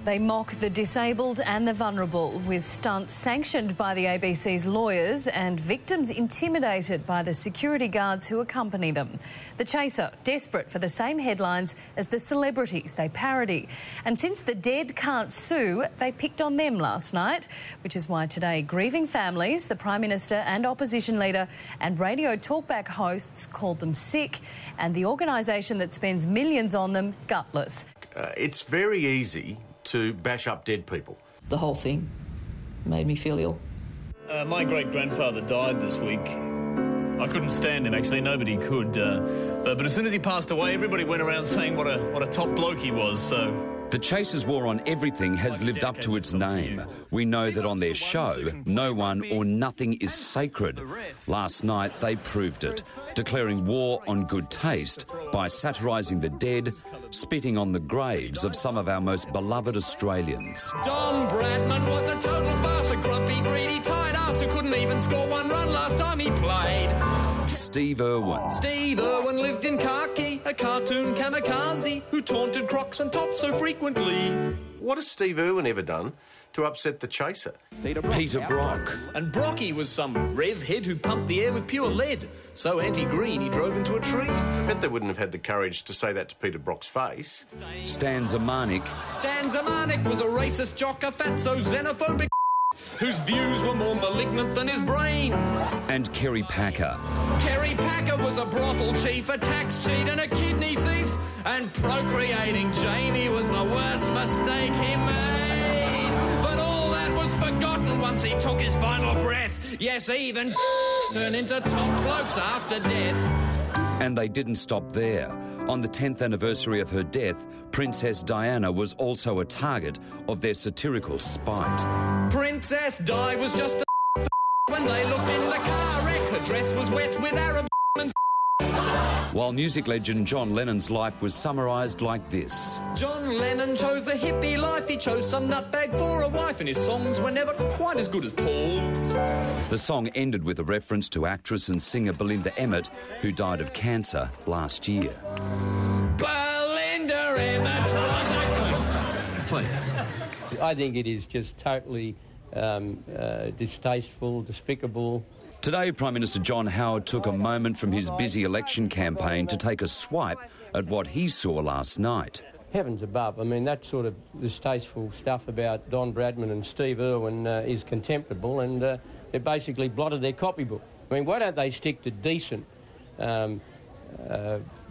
They mock the disabled and the vulnerable with stunts sanctioned by the ABC's lawyers and victims intimidated by the security guards who accompany them. The Chaser, desperate for the same headlines as the celebrities they parody. And since the dead can't sue, they picked on them last night, which is why today grieving families, the Prime Minister and opposition leader and radio talkback hosts called them sick and the organisation that spends millions on them gutless. It's very easy to bash up dead people. The whole thing made me feel ill. My great-grandfather died this week. I couldn't stand him, actually. Nobody could. But as soon as he passed away, everybody went around saying what a top bloke he was, so... The Chaser's war on everything has lived up to its name. We know that on their show, no one or nothing is sacred. Last night, they proved it, declaring war on good taste by satirising the dead, spitting on the graves of some of our most beloved Australians. Don Bradman was a total farce, a grumpy, greedy, tired ass who couldn't even score one run last time he played. Steve Irwin. Steve Irwin lived in Khaki, a cartoon kamikaze who taunted Crocs and Tots so frequently. What has Steve Irwin ever done to upset the Chaser? Peter Brock. And Brocky was some rev head who pumped the air with pure lead. So anti-green he drove into a tree. I bet they wouldn't have had the courage to say that to Peter Brock's face. Stan Zemanek. Stan Zemanek was a racist jock, a fatso, xenophobic whose views were more malignant than his brain. And Kerry Packer. Kerry Packer was a brothel chief, a tax cheat and a kidney thief. And procreating Janie was the worst mistake he made. But all that was forgotten once he took his final breath. Yes, even turned into top blokes after death. And they didn't stop there. On the 10th anniversary of her death, Princess Diana was also a target of their satirical spite. Princess Di was just a when they looked in the car wreck. Her dress was wet with Arab and While music legend John Lennon's life was summarised like this. John Lennon chose the hippie life. He chose some nutbag for a wife, and his songs were never quite as good as Paul's. The song ended with a reference to actress and singer Belinda Emmett, who died of cancer last year. Belinda Emmett was a... Please. I think it is just totally distasteful, despicable. Today, Prime Minister John Howard took a moment from his busy election campaign to take a swipe at what he saw last night. Heavens above, I mean, that sort of distasteful stuff about Don Bradman and Steve Irwin is contemptible, and they basically blotted their copybook. I mean, why don't they stick to decent,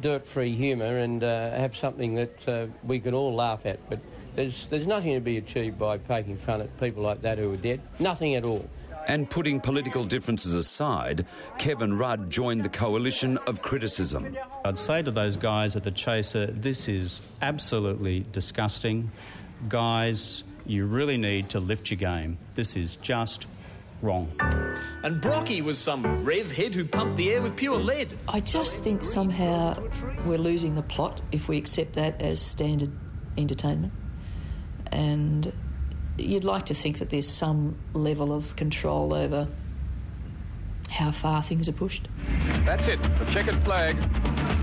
dirt-free humour and have something that we can all laugh at? But there's nothing to be achieved by poking fun at people like that who are dead. Nothing at all. And putting political differences aside, Kevin Rudd joined the coalition of criticism. I'd say to those guys at the Chaser, this is absolutely disgusting. Guys, you really need to lift your game. This is just wrong. And Brocky was some rev head who pumped the air with pure lead. I just think somehow we're losing the plot if we accept that as standard entertainment. And you'd like to think that there's some level of control over how far things are pushed. That's it, the checkered flag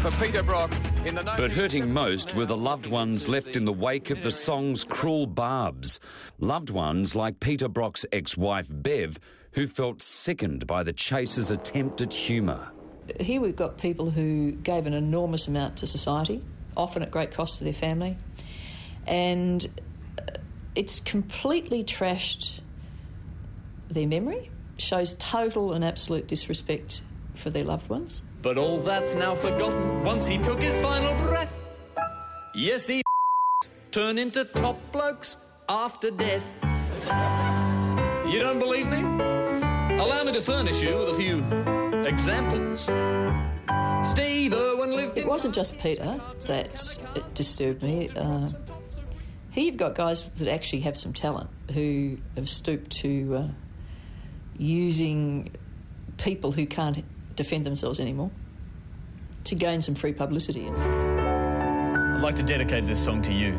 for Peter Brock in the... But hurting most were the loved ones left in the wake of the song's cruel barbs. Loved ones like Peter Brock's ex-wife Bev, who felt sickened by the Chaser's attempt at humour. Here we've got people who gave an enormous amount to society, often at great cost to their family, and it's completely trashed their memory, shows total and absolute disrespect for their loved ones. But all that's now forgotten once he took his final breath. Yes, he turned into top blokes after death. You don't believe me? Allow me to furnish you with a few examples. Steve Irwin lived in... It wasn't just Peter that disturbed me. Here you've got guys that actually have some talent who have stooped to using people who can't defend themselves anymore to gain some free publicity. I'd like to dedicate this song to you,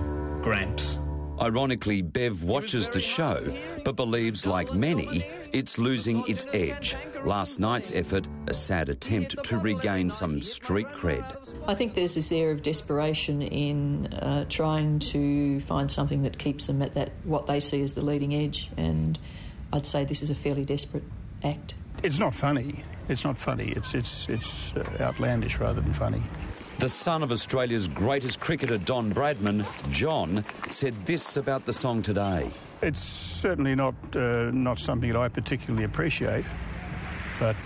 Gramps. Ironically, Bev watches the show, but believes, like many, it's losing its edge. Last night's effort, a sad attempt to regain some street cred. I think there's this air of desperation in trying to find something that keeps them at that what they see as the leading edge, and I'd say this is a fairly desperate act. It's not funny. It's not funny. It's outlandish rather than funny. The son of Australia's greatest cricketer, Don Bradman, John, said this about the song today. It's certainly not something that I particularly appreciate, but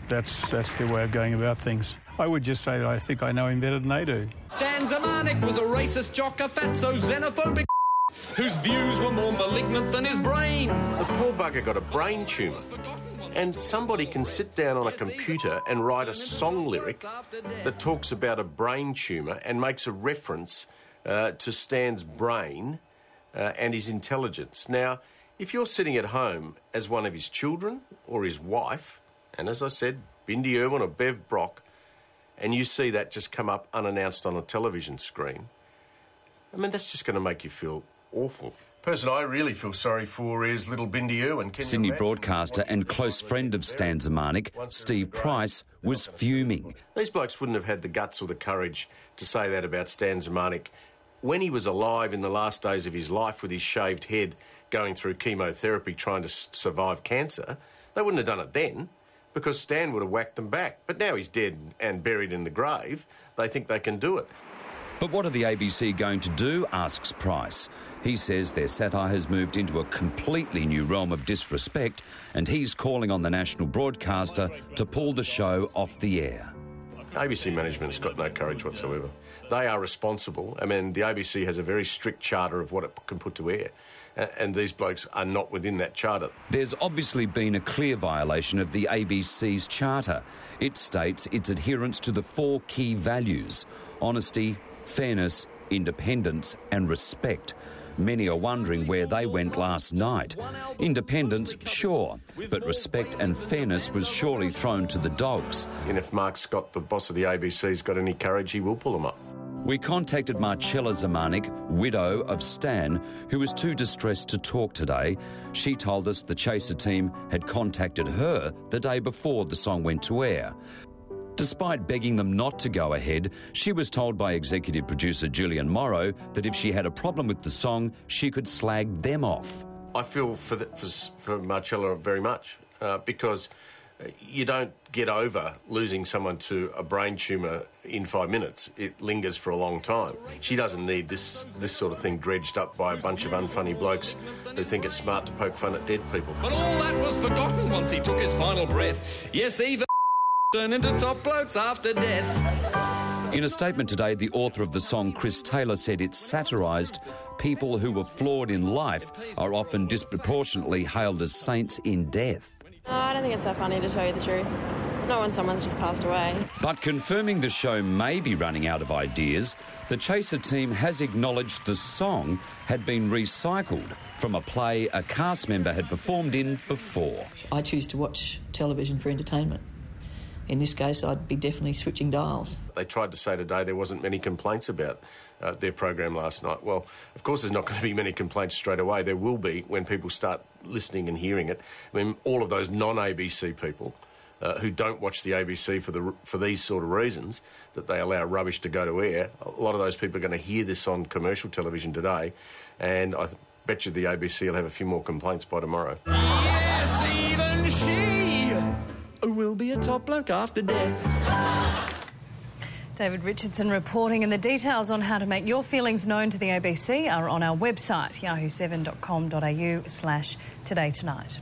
that's their way of going about things. I would just say that I think I know him better than they do. Stan Zamanek was a racist jock, a fatso, xenophobic whose views were more malignant than his brain. The poor bugger got a brain tumour. And somebody can sit down on a computer and write a song lyric that talks about a brain tumour and makes a reference to Stan's brain and his intelligence. Now, if you're sitting at home as one of his children or his wife, and as I said, Bindi Irwin or Bev Brock, and you see that just come up unannounced on a television screen, I mean, that's just going to make you feel awful. The person I really feel sorry for is little Bindi Irwin. Sydney broadcaster and close friend of Stan Zamanek, Steve Price, was fuming. These blokes wouldn't have had the guts or the courage to say that about Stan Zamanek when he was alive in the last days of his life with his shaved head going through chemotherapy trying to survive cancer. They wouldn't have done it then because Stan would have whacked them back. But now he's dead and buried in the grave. They think they can do it. But what are the ABC going to do, asks Price. He says their satire has moved into a completely new realm of disrespect, and he's calling on the national broadcaster to pull the show off the air. ABC management has got no courage whatsoever. They are responsible. I mean, the ABC has a very strict charter of what it can put to air, and these blokes are not within that charter. There's obviously been a clear violation of the ABC's charter. It states its adherence to the 4 key values: honesty, fairness, independence and respect. Many are wondering where they went last night. Independence, sure, but respect and fairness was surely thrown to the dogs. And if Mark Scott, the boss of the ABC's got any courage, he will pull them up. We contacted Marcella Zamanek, widow of Stan, who was too distressed to talk today. She told us the Chaser team had contacted her the day before the song went to air. Despite begging them not to go ahead, she was told by executive producer Julian Morrow that if she had a problem with the song, she could slag them off. I feel for Marcella very much because you don't get over losing someone to a brain tumour in 5 minutes. It lingers for a long time. She doesn't need this sort of thing dredged up by a bunch of unfunny blokes who think it's smart to poke fun at dead people. But all that was forgotten once he took his final breath. Yes, even turned into top blokes after death. In a statement today, the author of the song, Chris Taylor, said it satirised people who were flawed in life are often disproportionately hailed as saints in death. I don't think it's that funny, to tell you the truth. Not when someone's just passed away. But confirming the show may be running out of ideas, the Chaser team has acknowledged the song had been recycled from a play a cast member had performed in before. I choose to watch television for entertainment. In this case, I'd be definitely switching dials. They tried to say today there wasn't many complaints about their program last night. Well, of course there's not going to be many complaints straight away. There will be when people start listening and hearing it. I mean, all of those non-ABC people who don't watch the ABC for these sort of reasons, that they allow rubbish to go to air, a lot of those people are going to hear this on commercial television today, and I bet you the ABC will have a few more complaints by tomorrow. Yes, even she will be a top bloke after death. David Richardson reporting, and the details on how to make your feelings known to the ABC are on our website, yahoo7.com.au/todaytonight.